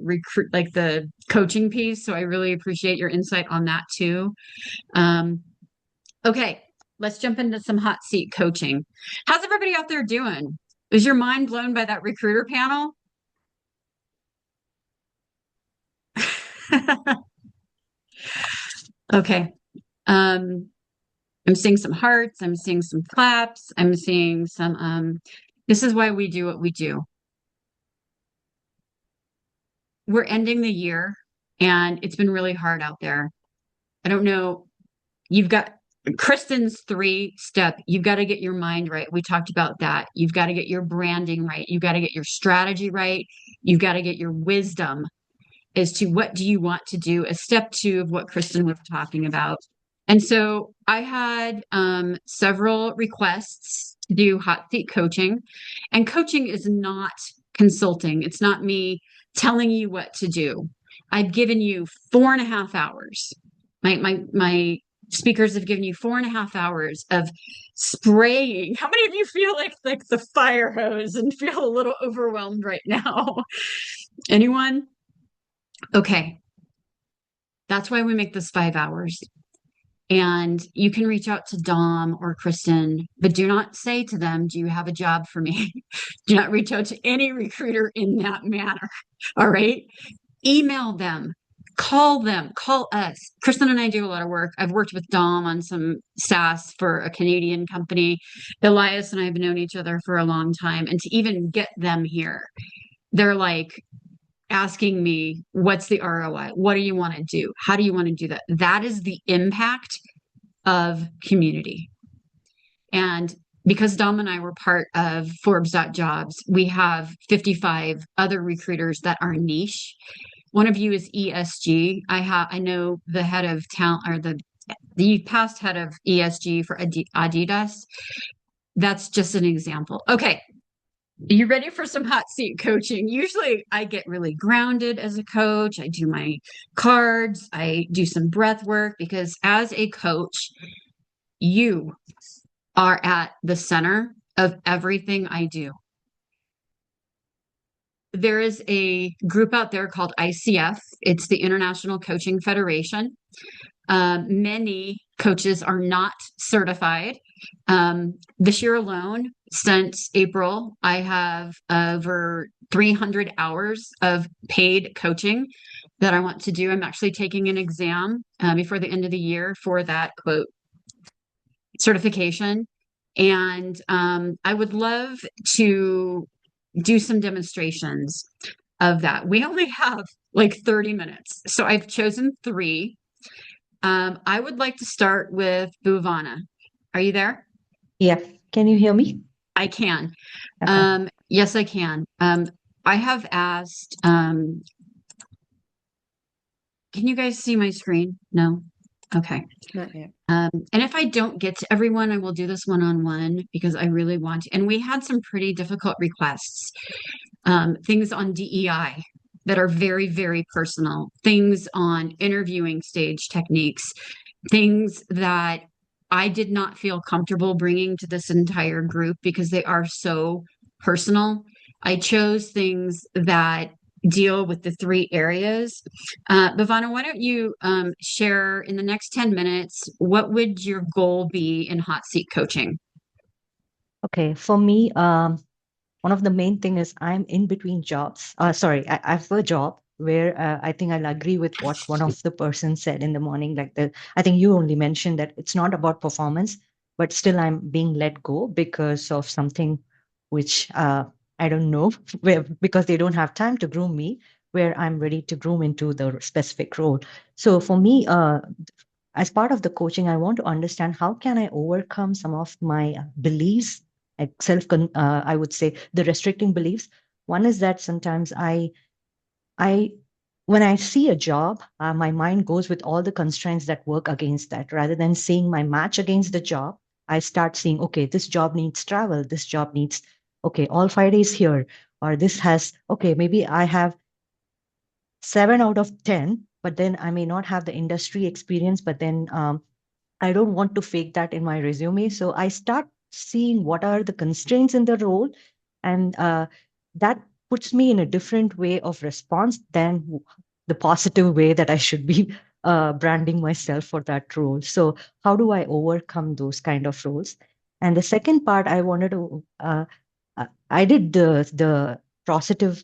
recruit, like the coaching piece. So I really appreciate your insight on that too. Um, okay, let's jump into some hot seat coaching. How's everybody out there doing? Is your mind blown by that recruiter panel? Okay. Um, I'm seeing some hearts, I'm seeing some claps, I'm seeing some this is why we do what we do. We're ending the year and it's been really hard out there. I don't know. You've got Kristen's 3 step. You've got to get your mind right. We talked about that. You've got to get your branding right. You've got to get your strategy right. You've got to get your wisdom as to what do you want to do, as step 2 of what Kristen was talking about. And so I had several requests to do hot seat coaching. And coaching is not consulting. It's not me telling you what to do. I've given you 4.5 hours. My speakers have given you 4.5 hours of spraying. How many of you feel like the fire hose and feel a little overwhelmed right now? Anyone? Okay. That's why we make this 5 hours. And you can reach out to Dom or Kristen, but do not say to them, do you have a job for me? Do not reach out to any recruiter in that manner. All right. Email them, call us. Kristen and I do a lot of work. I've worked with Dom on some SaaS for a Canadian company. Elias and I have known each other for a long time. And to even get them here, they're like, asking me, what's the ROI? What do you want to do? How do you want to do that? That is the impact of community. And because Dom and I were part of Forbes.jobs, we have 55 other recruiters that are niche. One of you is ESG. I know the head of talent, or the past head of ESG for Adidas. That's just an example. Okay, you ready for some hot seat coaching? Usually I get really grounded as a coach. I do my cards, I do some breath work, because as a coach, you are at the center of everything I do. There is a group out there called ICF. It's the International Coaching Federation. Many coaches are not certified. This year alone, since April, I have over 300 hours of paid coaching that I want to do. I'm actually taking an exam before the end of the year for that quote certification. And I would love to do some demonstrations of that. We only have like 30 minutes. So I've chosen 3. I would like to start with Bhuvana. Are you there? Yeah. Can you hear me? I can. Okay. Yes, I can. I have asked, can you guys see my screen? No? Okay. Not yet. And if I don't get to everyone, I will do this one-on-one because I really want to. And we had some pretty difficult requests, things on DEI that are very, very personal, things on interviewing stage techniques, things that I did not feel comfortable bringing to this entire group because they are so personal. I chose things that deal with the 3 areas. Bhavana, why don't you share in the next 10 minutes, what would your goal be in hot seat coaching? Okay. For me, one of the main thing is I'm in between jobs. Sorry, I have a job where I think I'll agree with what one of the persons said in the morning. I think you only mentioned that it's not about performance, but still I'm being let go because of something which I don't know, because they don't have time to groom me, where I'm ready to groom into the specific role. So for me, as part of the coaching, I want to understand how can I overcome some of my beliefs, like I would say the restricting beliefs. One is that sometimes I, when I see a job, my mind goes with all the constraints that work against that. Rather than seeing my match against the job, I start seeing, okay, this job needs travel. This job needs, okay, all 5 days here. Or this has, okay, maybe I have 7 out of 10, but then I may not have the industry experience, but then I don't want to fake that in my resume. So I start seeing what are the constraints in the role, and that puts me in a different way of response than the positive way that I should be branding myself for that role. So how do I overcome those kind of roles? And the second part I wanted to, I did the positive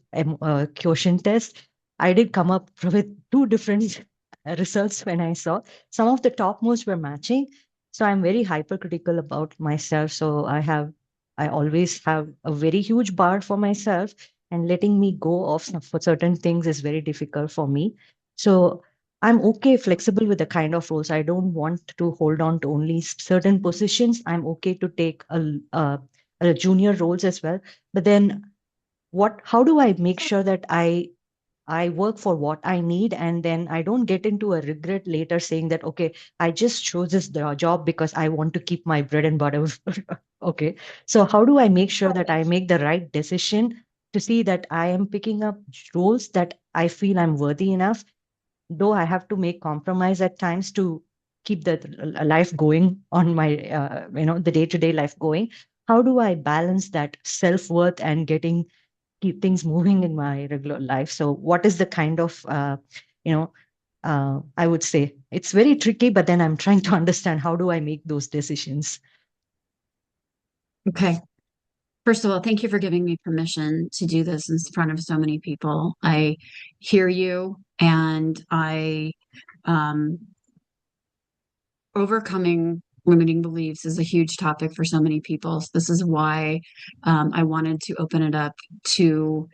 quotient test. I did come up with two different results when I saw some of the topmost were matching. So I'm very hypercritical about myself. So I always have a very huge bar for myself, and letting me go off for certain things is very difficult for me. So I'm okay, flexible with the kind of roles. I don't want to hold on to only certain positions. I'm okay to take a junior roles as well. But then how do I make sure that I work for what I need, and then I don't get into a regret later saying that, okay, I just chose this job because I want to keep my bread and butter. Okay. So how do I make sure that I make the right decision to see that I am picking up roles that I feel I'm worthy enough, though I have to make compromise at times to keep the life going on my, the day-to-day life going. How do I balance that self-worth and keep things moving in my regular life? So what is the kind of, you know, I would say it's very tricky, but then I'm trying to understand how do I make those decisions? Okay. First of all, thank you for giving me permission to do this in front of so many people. I hear you, and um, overcoming limiting beliefs is a huge topic for so many people. So this is why I wanted to open it up to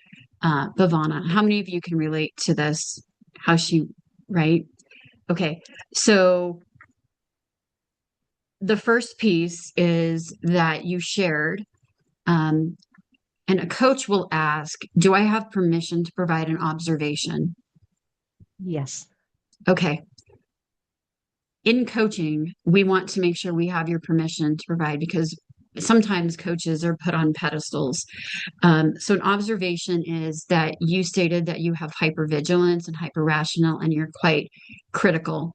Bhavana. How many of you can relate to this? How she, right? Okay. So the first piece is that you shared, um, and a coach will ask, do I have permission to provide an observation? Yes. Okay. In coaching, we want to make sure we have your permission to provide, because sometimes coaches are put on pedestals. So an observation is that you stated that you have hypervigilance and hyperrational, and you're quite critical,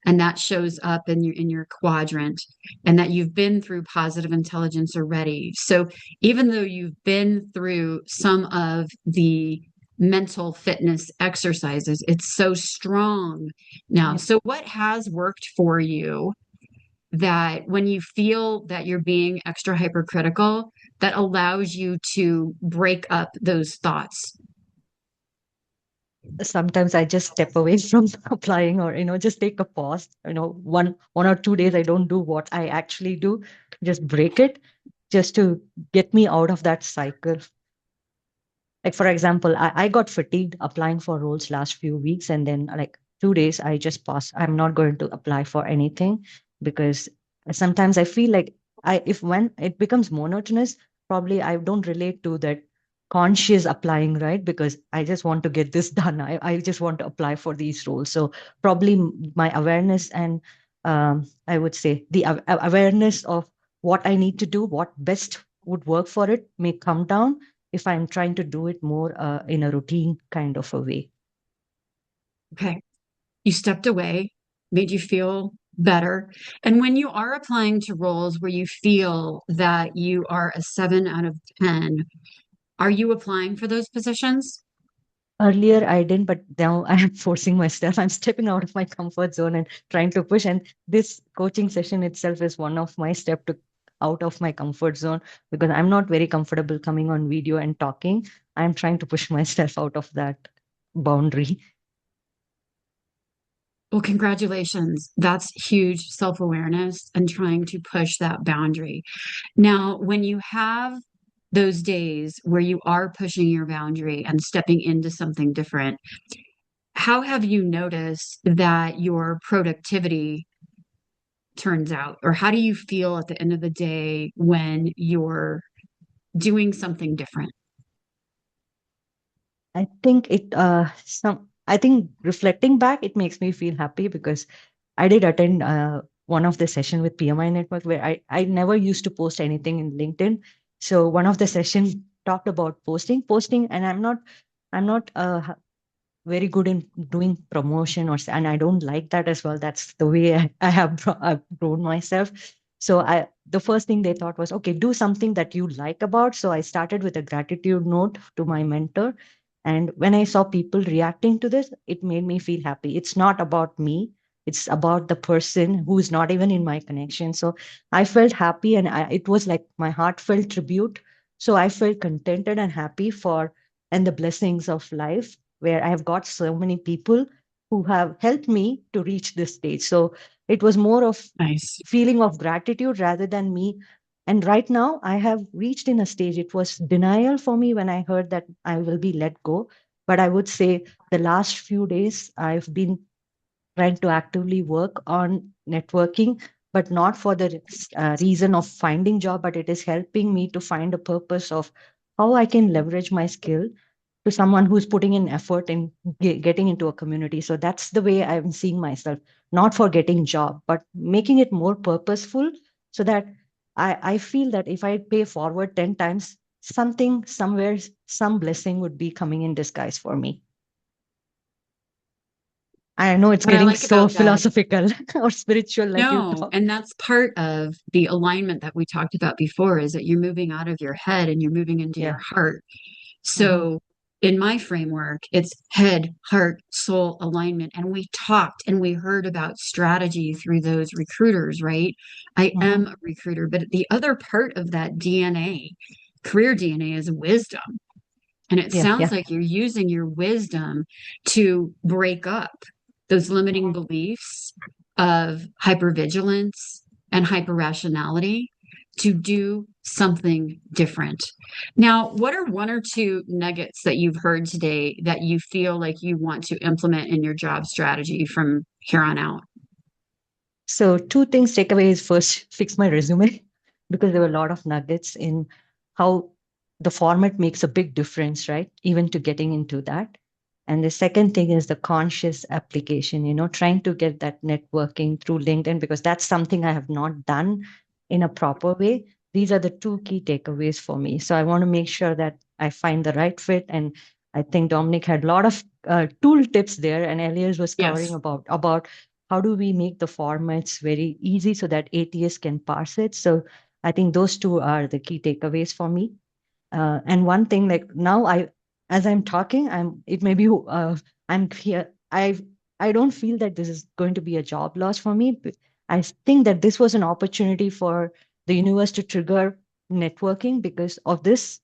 and that shows up in your quadrant, and that you've been through positive intelligence already. So even though you've been through some of the mental fitness exercises, it's so strong now. Yeah. So what has worked for you, that when you feel that you're being extra hypercritical, that allows you to break up those thoughts? Sometimes I just step away from applying, or just take a pause. 1 or 2 days I don't do what I actually do, just break it, just to get me out of that cycle. Like, for example, I got fatigued applying for roles last few weeks, and then like 2 days I just paused. I'm not going to apply for anything, because sometimes I feel like if when it becomes monotonous, probably I don't relate to that conscious applying, right? Because I just want to get this done. I just want to apply for these roles. So probably my awareness and I would say the awareness of what I need to do, what best would work for it, may come down if I'm trying to do it more in a routine kind of a way. Okay. You stepped away, made you feel better. And when you are applying to roles where you feel that you are a 7 out of 10, are you applying for those positions? Earlier, I didn't, but now I'm forcing myself. I'm stepping out of my comfort zone and trying to push. And this coaching session itself is one of my step to out of my comfort zone, because I'm not very comfortable coming on video and talking. I'm trying to push myself out of that boundary. Well, congratulations. That's huge self-awareness and trying to push that boundary. Now, when you have those days where you are pushing your boundary and stepping into something different, how have you noticed that your productivity turns out? Or how do you feel at the end of the day when you're doing something different? I think reflecting back, it makes me feel happy, because I did attend one of the session with PMI Network where I never used to post anything in LinkedIn. So one of the sessions talked about posting, and I'm not very good in doing promotion, and I don't like that as well. That's the way I've grown myself. So the first thing they thought was, okay, do something that you like about. So I started with a gratitude note to my mentor. And when I saw people reacting to this, it made me feel happy. It's not about me. It's about the person who is not even in my connection. So I felt happy, and it was like my heartfelt tribute. So I felt contented and happy and the blessings of life, where I have got so many people who have helped me to reach this stage. So it was more of Nice. feeling of gratitude rather than me. And right now, I have reached in a stage, it was denial for me when I heard that I will be let go. But I would say the last few days, I've been trying to actively work on networking, but not for the reason of finding job, but it is helping me to find a purpose of how I can leverage my skill to someone who's putting in effort in getting into a community. So that's the way I'm seeing myself, not for getting job, but making it more purposeful, so that I feel that if I pay forward 10 times, something somewhere, some blessing would be coming in disguise for me. I know it's What I getting like so about that, philosophical or spiritual, like you no, talk. and that's part of the alignment that we talked about before, is that you're moving out of your head and you're moving into your Yeah. heart. Hmm. So in my framework, it's head, heart, soul alignment. And we talked and we heard about strategy through those recruiters, right? I Hmm. am a recruiter, but the other part of that DNA, career DNA, is wisdom. And it Yeah. sounds Yeah. like you're using your wisdom to break up those limiting beliefs of hypervigilance and hyperrationality to do something different. Now, what are one or two nuggets that you've heard today that you feel like you want to implement in your job strategy from here on out? So two things takeaway is, first, fix my resume because there were a lot of nuggets in how the format makes a big difference, right? Even to getting into that. And the second thing is the conscious application, trying to get that networking through LinkedIn, because that's something I have not done in a proper way. These are the two key takeaways for me. So I want to make sure that I find the right fit. And I think Dominic had a lot of tool tips there, and Elias was covering Yes. about how do we make the formats very easy so that ATS can parse it. So I think those two are the key takeaways for me. And one thing, like now, as I'm talking, it may be, I'm here. I don't feel that this is going to be a job loss for me. I think that this was an opportunity for the universe to trigger networking because of this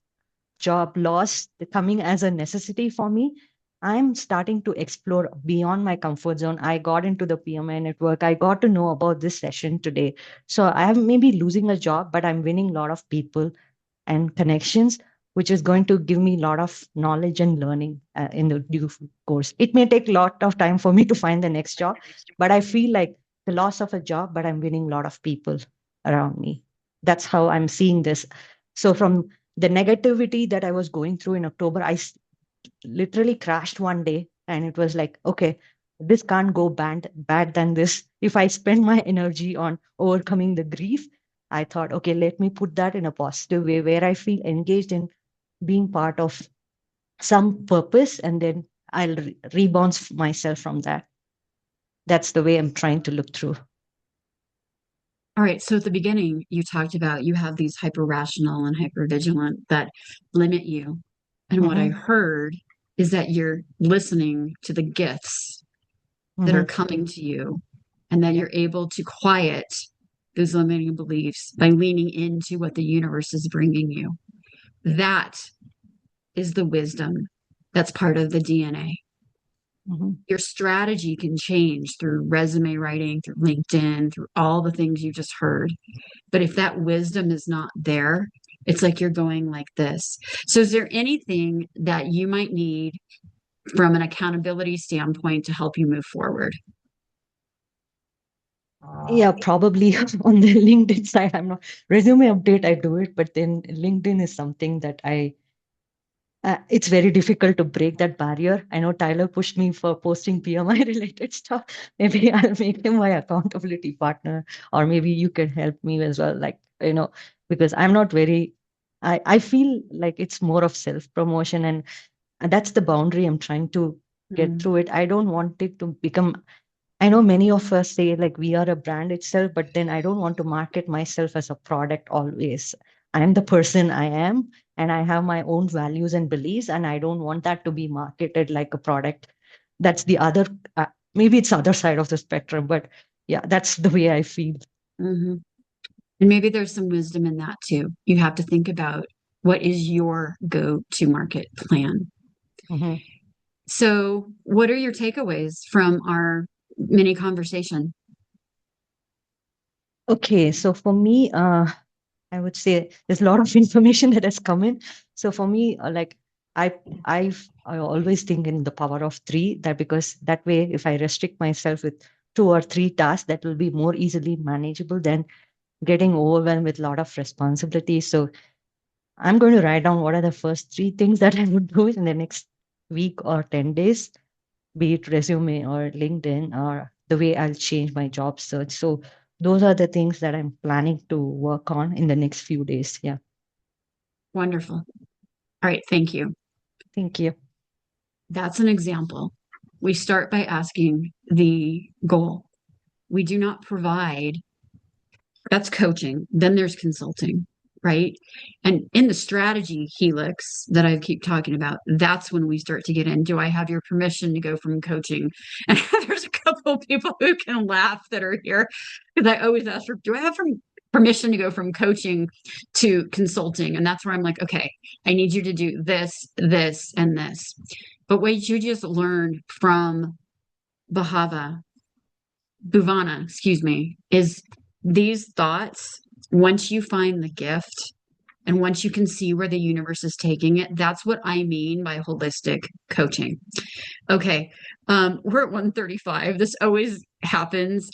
job loss coming as a necessity for me. I'm starting to explore beyond my comfort zone. I got into the PMI network. I got to know about this session today. So I am maybe losing a job, but I'm winning a lot of people and connections, which is going to give me a lot of knowledge and learning in the due course. It may take a lot of time for me to find the next job, but I feel like the loss of a job, but I'm winning a lot of people around me. That's how I'm seeing this. So from the negativity that I was going through in October, literally crashed one day, and it was like, okay, this can't go bad than this. If I spend my energy on overcoming the grief, I thought, okay, let me put that in a positive way where I feel engaged in being part of some purpose, and then I'll rebound myself from that. That's the way I'm trying to look through. All right. So at the beginning, you talked about you have these hyper rational and hyper vigilant that limit you. And what I Mm-hmm. heard is that you're listening to the gifts that are Mm-hmm. coming to you, and that Yeah. you're able to quiet those limiting beliefs by leaning into what the universe is bringing you. Yeah. That is the wisdom that's part of the DNA. Mm-hmm. Your strategy can change through resume writing, through LinkedIn, through all the things you just heard. But if that wisdom is not there, it's like you're going like this. So, is there anything that you might need from an accountability standpoint to help you move forward? Yeah, probably on the LinkedIn side, I'm not resume update, I do it, but then LinkedIn is something that it's very difficult to break that barrier. I know Tyler pushed me for posting PMI related stuff. Maybe I'll make him my accountability partner, or maybe you can help me as well. Like, because I'm not very, I feel like it's more of self promotion, and that's the boundary I'm trying to get Mm. through it. I don't want it to become I know many of us say like we are a brand itself, but then I don't want to market myself as a product always. I am the person I am, and I have my own values and beliefs, and I don't want that to be marketed like a product. That's the other, maybe it's other side of the spectrum, but yeah, that's the way I feel. Hmm. And maybe there's some wisdom in that too. You have to think about what is your go-to market plan. Mhm. So, what are your takeaways from our mini conversation? Okay, so for me, I would say there's a lot of information that has come in. So for me, I, I always think in the power of three. That because that way, if I restrict myself with two or three tasks, that will be more easily manageable than getting overwhelmed with a lot of responsibilities. So I'm going to write down what are the first three things that I would do in the next week or 10 days, be it resume or LinkedIn or the way I'll change my job search. So those are the things that I'm planning to work on in the next few days. Yeah. Wonderful. All right, thank you. Thank you. That's an example. We start by asking the goal. We do not provide, that's coaching. Then there's consulting, right? And in the strategy helix that I keep talking about, that's when we start to get in. Do I have your permission to go from coaching? And there's a couple of people who can laugh that are here because I always ask for, do I have permission to go from coaching to consulting? And that's where I'm like, okay, I need you to do this, this, and this. But what you just learned from Bahava Bhuvana, excuse me, is these thoughts, once you find the gift and once you can see where the universe is taking it, that's what I mean by holistic coaching. Okay. We're at 135. This always happens.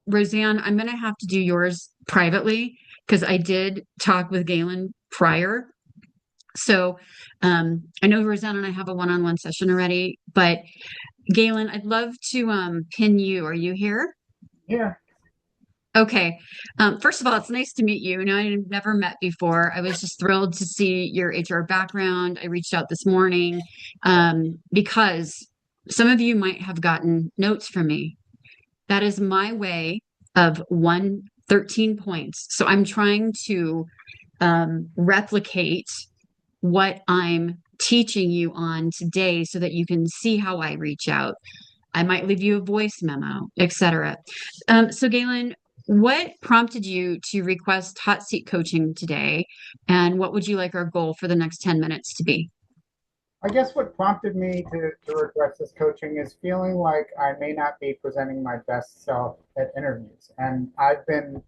Roseanne, I'm going to have to do yours privately because I did talk with Galen prior. So I know Roseanne and I have a one-on-one session already, but Galen, I'd love to pin you. Are you here? Yeah. Okay. First of all, it's nice to meet you. I've never met before. I was just thrilled to see your HR background. I reached out this morning because some of you might have gotten notes from me. That is my way of 113 points. So I'm trying to replicate what I'm teaching you on today so that you can see how I reach out. I might leave you a voice memo, etc. So, Galen, what prompted you to request hot seat coaching today? And what would you like our goal for the next 10 minutes to be? I guess what prompted me to request this coaching is feeling like I may not be presenting my best self at interviews. And I've been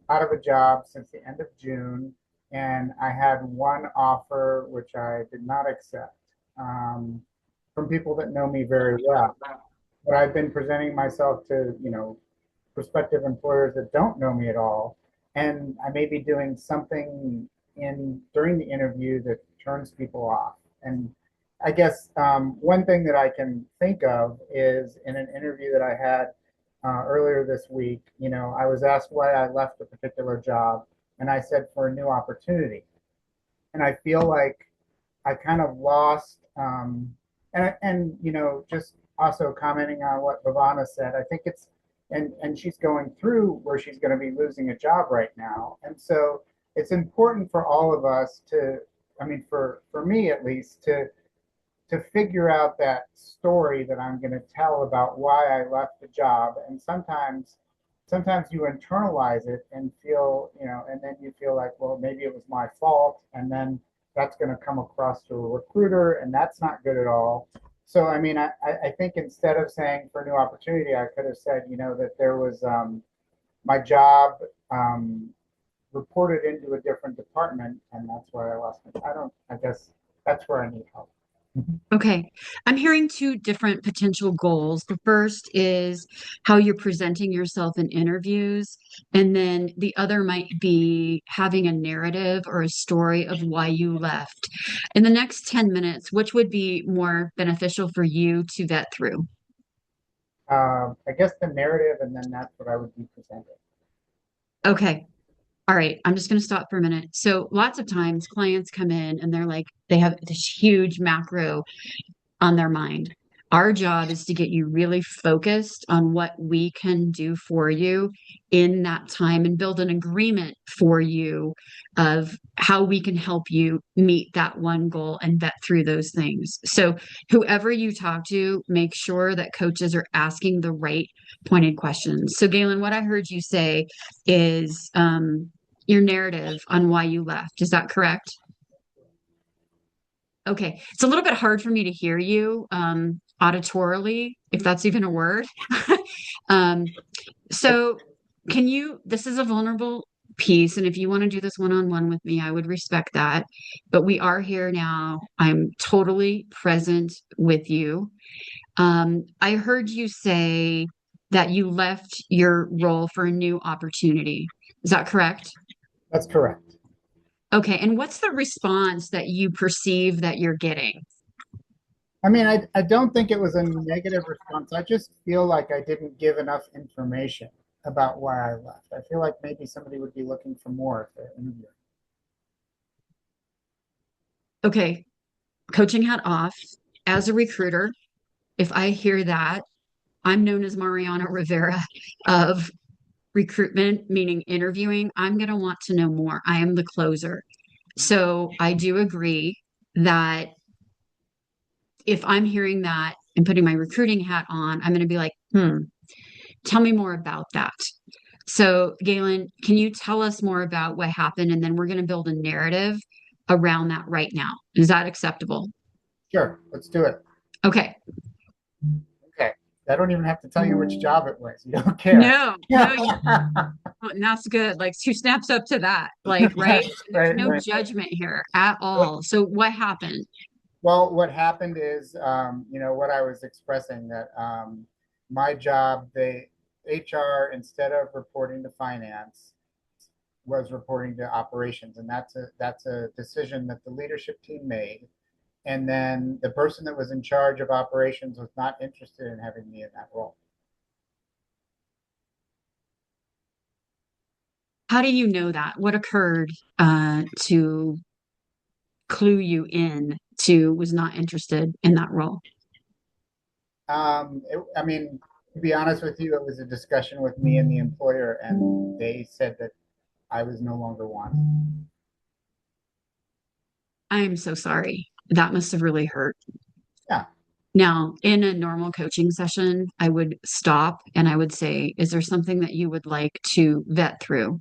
out of a job since the end of June, and I had one offer which I did not accept from people that know me very well. But I've been presenting myself to, prospective employers that don't know me at all. And I may be doing something in during the interview that turns people off. And I guess one thing that I can think of is in an interview that I had earlier this week, I was asked why I left a particular job, and I said for a new opportunity. And I feel like I kind of lost, and just also commenting on what Bhavana said, I think and she's going through where she's going to be losing a job right now, and so it's important for all of us to, I mean, for me at least, to figure out that story that I'm going to tell about why I left the job. And sometimes you internalize it and feel, and then you feel like, well, maybe it was my fault. And then that's going to come across to a recruiter, and that's not good at all. So, I mean, I think instead of saying for a new opportunity, I could have said, that there was my job reported into a different department, and that's why I lost it. I guess that's where I need help. Okay. I'm hearing two different potential goals. The first is how you're presenting yourself in interviews. And then the other might be having a narrative or a story of why you left. In the next 10 minutes, which would be more beneficial for you to vet through? I guess the narrative, and then that's what I would be presenting. Okay. All right, I'm just going to stop for a minute. So, lots of times clients come in and they're like, they have this huge macro on their mind. Our job is to get you really focused on what we can do for you in that time and build an agreement for you of how we can help you meet that one goal and vet through those things. So, whoever you talk to, make sure that coaches are asking the right pointed questions. So, Galen, what I heard you say is your narrative on why you left. Is that correct? Okay. It's a little bit hard for me to hear you auditorily, if that's even a word. um, so can you, this is a vulnerable piece, and if you want to do this one-on-one with me, I would respect that. But we are here now. I'm totally present with you. I heard you say that you left your role for a new opportunity. Is that correct? That's correct. Okay. And what's the response that you perceive that you're getting? I mean, I don't think it was a negative response. I just feel like I didn't give enough information about why I left. I feel like maybe somebody would be looking for more if they're interviewing. Okay. Coaching hat off. As a recruiter, if I hear that, I'm known as Mariana Rivera of recruitment, meaning interviewing. I'm going to want to know more. I am the closer. So I do agree that if I'm hearing that and putting my recruiting hat on, I'm going to be like, tell me more about that. So, Galen, can you tell us more about what happened? And then we're going to build a narrative around that right now. Is that acceptable? Sure, let's do it. Okay. Okay. I don't even have to tell you which job it was. You don't care. No, and that's good. Like two snaps up to that. Like, right? There's Right, no right. judgment here at all. So what happened? Well, what happened is, what I was expressing that my job, the HR, instead of reporting to finance, was reporting to operations, and that's a decision that the leadership team made. And then the person that was in charge of operations was not interested in having me in that role. How do you know that? What occurred to clue you in to was not interested in that role? I mean, to be honest with you, it was a discussion with me and the employer, and they said that I was no longer wanted. I am so sorry. That must have really hurt. Yeah. Now, in a normal coaching session, I would stop and I would say, is there something that you would like to vet through?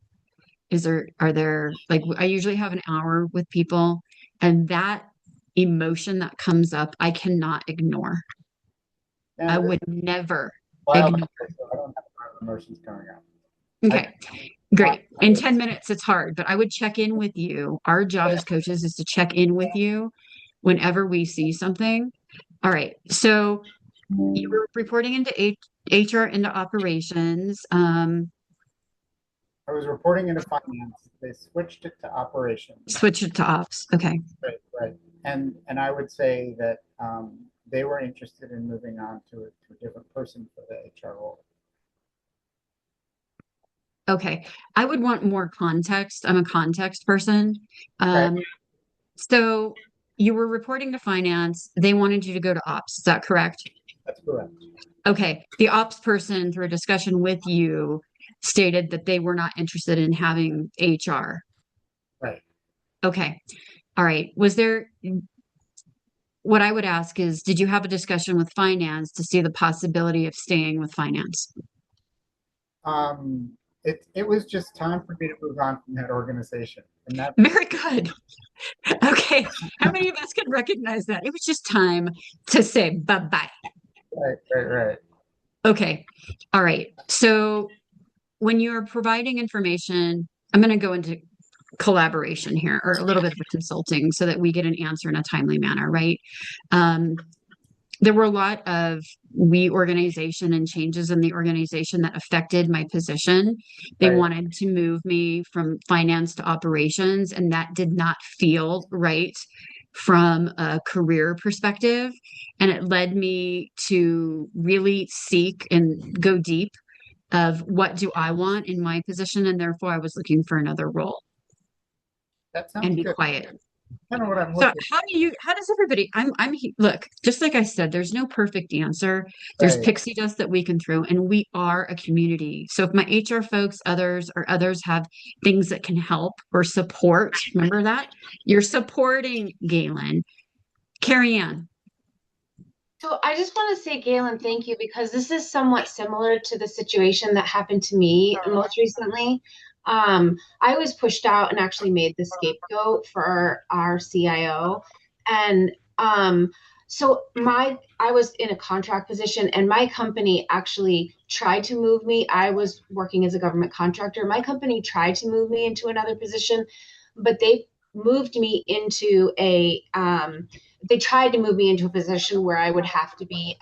Are there, like, I usually have an hour with people, and that emotion that comes up, I cannot ignore. Yeah, I would never wild, ignore. so I don't have a lot of emotions coming up. Okay, great. In 10 minutes, it's hard, but I would check in with you. Our job as coaches is to check in with you whenever we see something. All right. So you were reporting into HR, into operations. I was reporting into finance. They switched it to operations. Switch it to ops. Okay. Right, right. And I would say that they were interested in moving on to a different person for the HR role. Okay. I would want more context. I'm a context person. Okay. So you were reporting to finance. They wanted you to go to ops. Is that correct? That's correct. Okay. The ops person, through a discussion with you, stated that they were not interested in having HR. Right. Okay. All right. What I would ask is, did you have a discussion with finance to see the possibility of staying with finance? It was just time for me to move on from that organization. And that Very good. Okay. How many of us can recognize that? It was just time to say bye-bye. right. Okay. All right. So when you're providing information, I'm going to go into collaboration here, or a little bit of consulting, so that we get an answer in a timely manner, right? There were a lot of reorganization and changes in the organization that affected my position. They Right. wanted to move me from finance to operations, and that did not feel right from a career perspective. And it led me to really seek and go deep of what do I want in my position, and therefore I was looking for another role That and sounds be good. quiet. kind of what I'm So looking how does everybody, look, just like I said, there's no perfect answer. There's Right. pixie dust that we can throw, and we are a community. So if my HR folks, others have things that can help or support, remember that you're supporting Galen. Carrie Ann. So I just want to say, Galen, thank you, because this is somewhat similar to the situation that happened to me most recently. I was pushed out and actually made the scapegoat for our CIO. And so I was in a contract position, and my company actually tried to move me. I was working as a government contractor. My company tried to move me into another position, but they moved me into they tried to move me into a position where I would have to be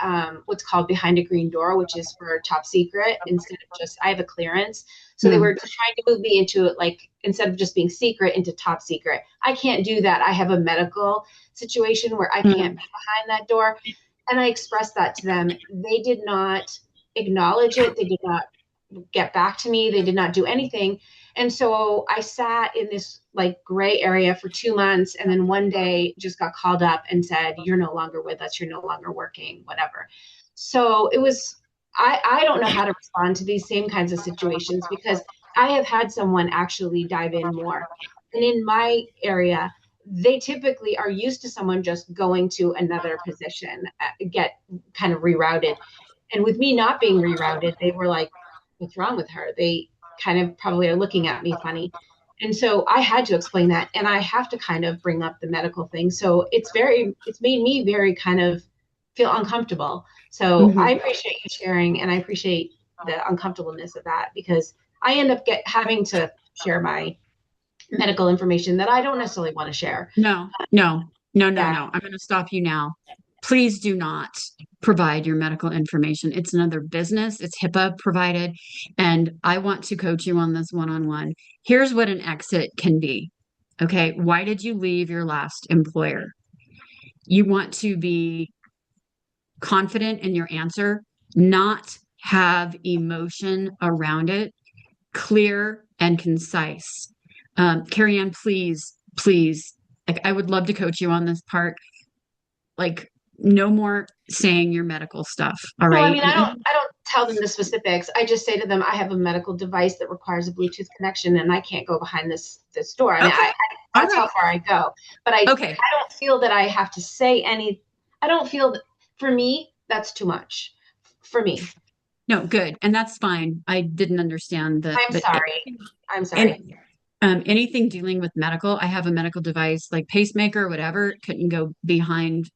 what's called behind a green door, which is for top secret instead of just, I have a clearance. So they were trying to move me into like, instead of just being secret, into top secret. I can't do that. I have a medical situation where I can't be behind that door. And I expressed that to them. They did not acknowledge it. They did not get back to me. They did not do anything. And so I sat in this like gray area for 2 months. And then one day just got called up and said, you're no longer with us. You're no longer working, whatever. So it was, I don't know how to respond to these same kinds of situations, because I have had someone actually dive in more. And in my area, they typically are used to someone just going to another position, get kind of rerouted. And with me not being rerouted, they were like, what's wrong with her? They kind of probably are looking at me funny. And so I had to explain that. And I have to kind of bring up the medical thing. So it's made me very kind of feel uncomfortable. So I appreciate you sharing, and I appreciate the uncomfortableness of that, because I end up having to share my medical information that I don't necessarily want to share. No. I'm going to stop you now. Please do not provide your medical information. It's another business. It's HIPAA provided. And I want to coach you on this one-on-one. Here's what an exit can be. Okay. Why did you leave your last employer? You want to be confident in your answer, not have emotion around it, clear and concise. Carrie Ann, please, like, I would love to coach you on this part. Like, no more saying your medical stuff. All right. I mean, I don't tell them the specifics. I just say to them, I have a medical device that requires a Bluetooth connection, and I can't go behind this door. I mean, that's how far I go. But I don't feel that I have to say any. I don't feel that, for me, that's too much for me. No, good. And that's fine. I didn't understand the. I'm sorry. Anything dealing with medical, I have a medical device like pacemaker, whatever, couldn't go behind.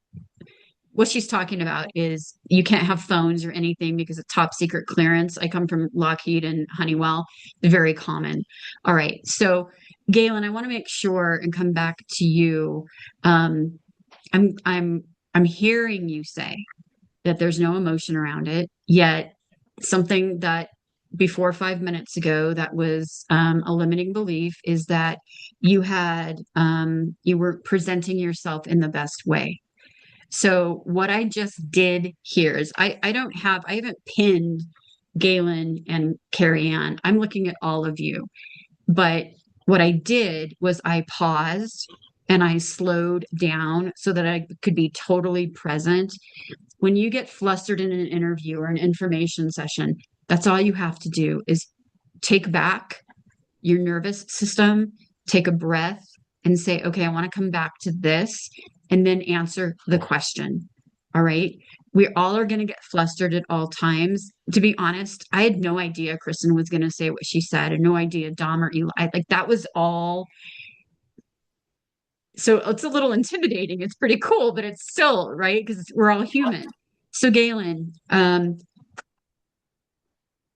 What she's talking about is you can't have phones or anything because of top secret clearance. I come from Lockheed and Honeywell, very common. All right. So Galen, I want to make sure and come back to you. I'm hearing you say that there's no emotion around it, yet something that before 5 minutes ago that was a limiting belief is that you were presenting yourself in the best way. So what I just did here is I haven't pinned Galen and Carrie Ann. I'm looking at all of you. But what I did was I paused and I slowed down so that I could be totally present. When you get flustered in an interview or an information session, that's all you have to do is take back your nervous system, take a breath, and say, okay, I want to come back to this, and then answer the question. All right. We all are going to get flustered at all times. To be honest, I had no idea Kristen was going to say what she said, and no idea Dom or Eli. Like, that was all. So it's a little intimidating. It's pretty cool, but it's still, right? Because we're all human. So Galen,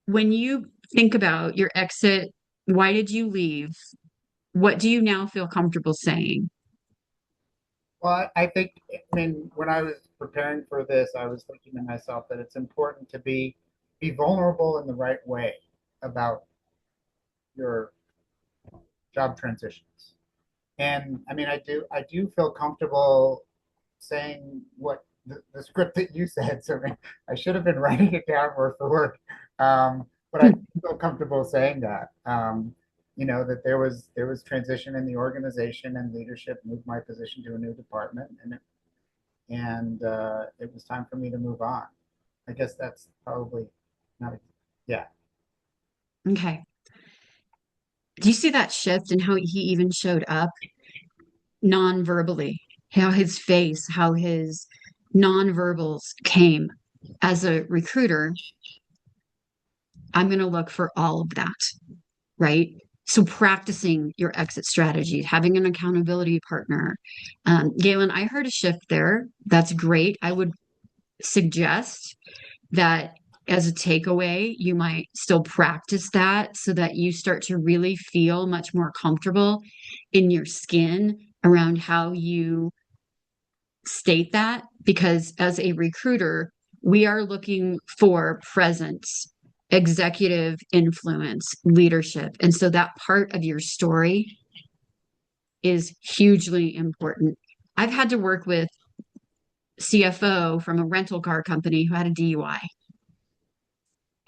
when you think about your exit, why did you leave? What do you now feel comfortable saying? Well, I think, I mean, when I was preparing for this, I was thinking to myself that it's important to be vulnerable in the right way about your job transitions. And I mean, I do feel comfortable saying what the script that you said. So I should have been writing it down word for word. But I feel comfortable saying that. that there was transition in the organization and leadership moved my position to a new department, and it was time for me to move on. I guess that's probably not a, yeah. Okay. Do you see that shift in how he even showed up non-verbally? How his face, how his non-verbals came as a recruiter. I'm going to look for all of that, right? So practicing your exit strategy, having an accountability partner. Galen, I heard a shift there. That's great. I would suggest that as a takeaway, you might still practice that so that you start to really feel much more comfortable in your skin around how you state that. Because as a recruiter, we are looking for presence, executive influence, leadership. And so that part of your story is hugely important. I've had to work with CFO from a rental car company who had a DUI.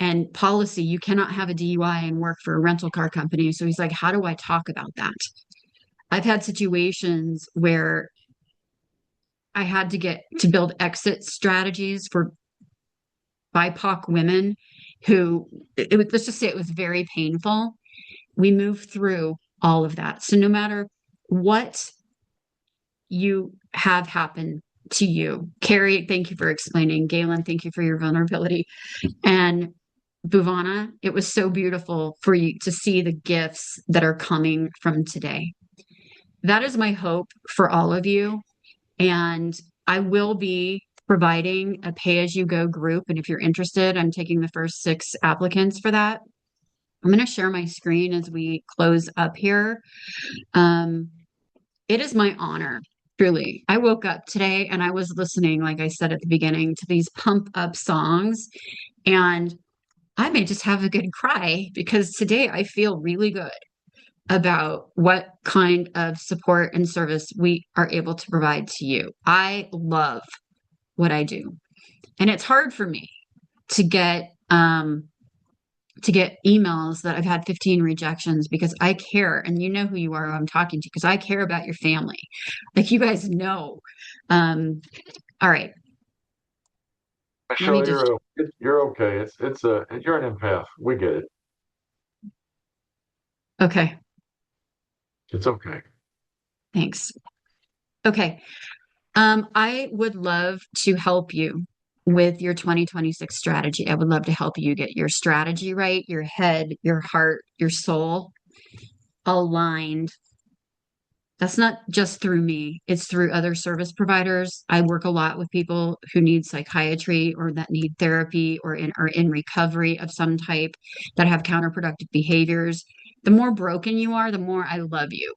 And policy, you cannot have a DUI and work for a rental car company. So he's like, how do I talk about that? I've had situations where I had to get to build exit strategies for BIPOC women who let's just say it was very painful. We moved through all of that. So no matter what you have happen to you, Carrie, thank you for explaining. Galen, thank you for your vulnerability. And Bhuvana, it was so beautiful for you to see the gifts that are coming from today. That is my hope for all of you. And I will be providing a pay-as-you-go group. And if you're interested, I'm taking the first 6 applicants for that. I'm going to share my screen as we close up here. It is my honor, truly. I woke up today and I was listening, like I said at the beginning, to these pump up songs. And I may just have a good cry because today I feel really good about what kind of support and service we are able to provide to you. I love what I do. And it's hard for me to get emails that I've had 15 rejections because I care, and you know who you are, who I'm talking to, because I care about your family. Like you guys know. All right. Michelle, you're okay. You're an empath. We get it. Okay. It's okay. Thanks. Okay. I would love to help you with your 2026 strategy. I would love to help you get your strategy right, your head, your heart, your soul aligned. That's not just through me, it's through other service providers. I work a lot with people who need psychiatry or that need therapy or in recovery of some type that have counterproductive behaviors. The more broken you are, the more I love you.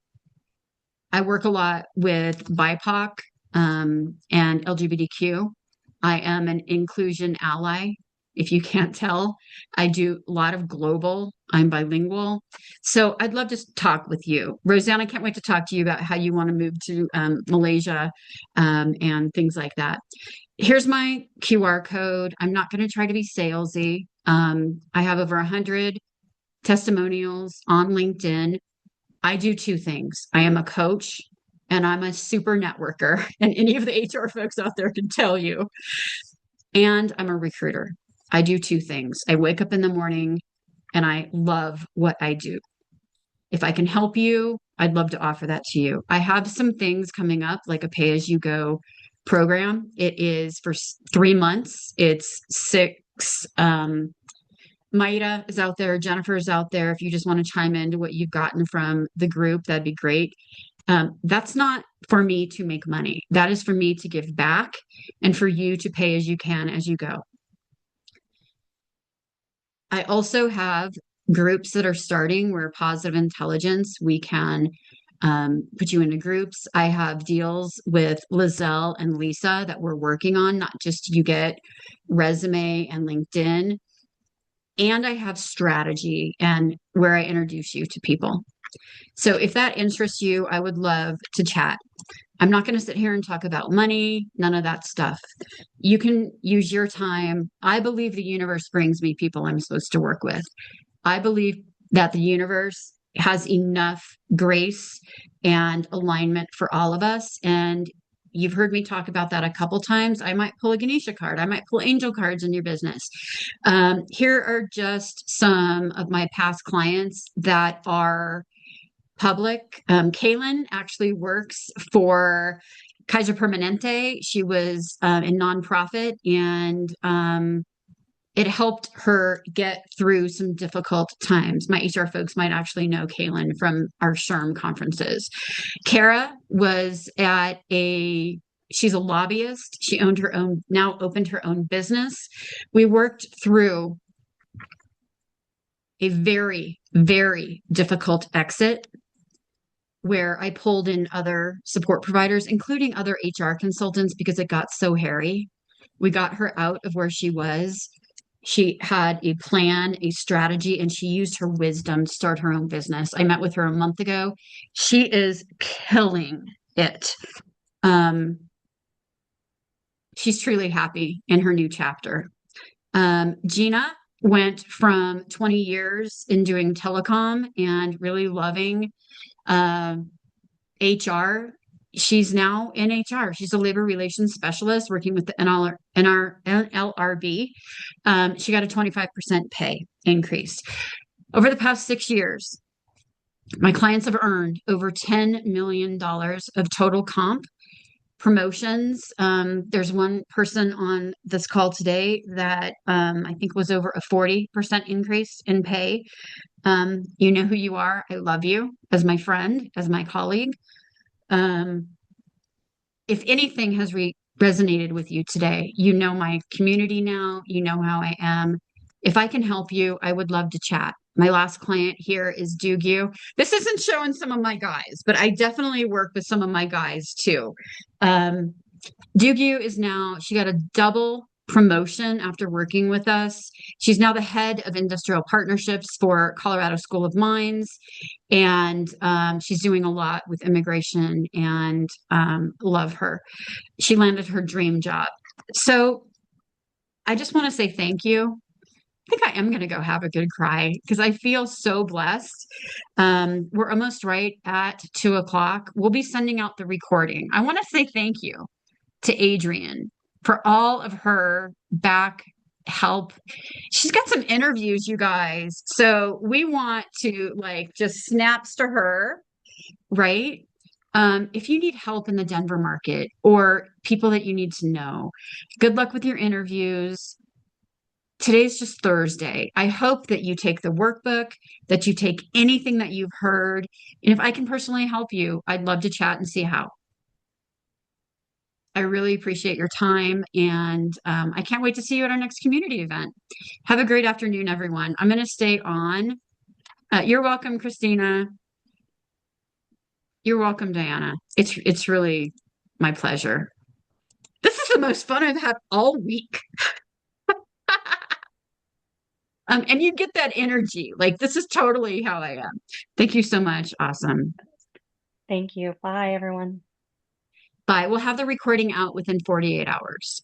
I work a lot with BIPOC and LGBTQ. I am an inclusion ally. If you can't tell, I do a lot of global. I'm bilingual. So I'd love to talk with you. Roseanne, I can't wait to talk to you about how you want to move to Malaysia and things like that. Here's my QR code. I'm not going to try to be salesy. I have over 100 testimonials on LinkedIn. I do 2 things. I am a coach and I'm a super networker, and any of the HR folks out there can tell you. And I'm a recruiter. I do 2 things. I wake up in the morning and I love what I do. If I can help you, I'd love to offer that to you. I have some things coming up, like a pay-as-you-go program. It is for 3 months. It's 6. Maida is out there. Jennifer is out there. If you just want to chime into what you've gotten from the group, that'd be great. That's not for me to make money. That is for me to give back and for you to pay as you can as you go. I also have groups that are starting where positive intelligence, we can put you into groups. I have deals with Lizelle and Lisa that we're working on, not just you get resume and LinkedIn. And I have strategy and where I introduce you to people. So if that interests you, I would love to chat. I'm not going to sit here and talk about money, none of that stuff. You can use your time. I believe the universe brings me people I'm supposed to work with. I believe that the universe has enough grace and alignment for all of us. And you've heard me talk about that a couple times. I might pull a Ganesha card. I might pull angel cards in your business. Here are just some of my past clients that are public. Kaylin actually works for Kaiser Permanente. She was in nonprofit, and it helped her get through some difficult times. My HR folks might actually know Kaylin from our SHRM conferences. Kara was she's a lobbyist. She now opened her own business. We worked through a very, very difficult exit where I pulled in other support providers, including other HR consultants, because it got so hairy. We got her out of where she was. She had a plan, a strategy, and she used her wisdom to start her own business. I met with her a month ago. She is killing it. She's truly happy in her new chapter. Gina went from 20 years in doing telecom and really loving HR. She's now in HR. She's a labor relations specialist working with the NLRB. She got a 25% pay increase. Over the past 6 years, my clients have earned over $10 million of total comp promotions. There's one person on this call today that I think was over a 40% increase in pay. You know who you are. I love you as my friend, as my colleague. If anything has resonated with you today, you know my community now, you know how I am. If I can help you, I would love to chat. My last client here is Dugyu. This isn't showing some of my guys, but I definitely work with some of my guys too. Dugyu she got a double promotion after working with us. She's now the head of industrial partnerships for Colorado School of Mines. And she's doing a lot with immigration, and love her. She landed her dream job. So I just want to say thank you. I think I am going to go have a good cry because I feel so blessed. We're almost right at 2:00. We'll be sending out the recording. I want to say thank you to Adrienne for all of her back help. She's got some interviews, you guys. So we want to just snaps to her, right? If you need help in the Denver market or people that you need to know, good luck with your interviews. Today's just Thursday. I hope that you take the workbook, that you take anything that you've heard. And if I can personally help you, I'd love to chat and see how. I really appreciate your time, and I can't wait to see you at our next community event. Have a great afternoon, everyone. I'm going to stay on. You're welcome, Christina. You're welcome, Diana. It's really my pleasure. This is the most fun I've had all week. And you get that energy. This is totally how I am. Thank you so much. Awesome. Thank you. Bye, everyone. Bye. We'll have the recording out within 48 hours.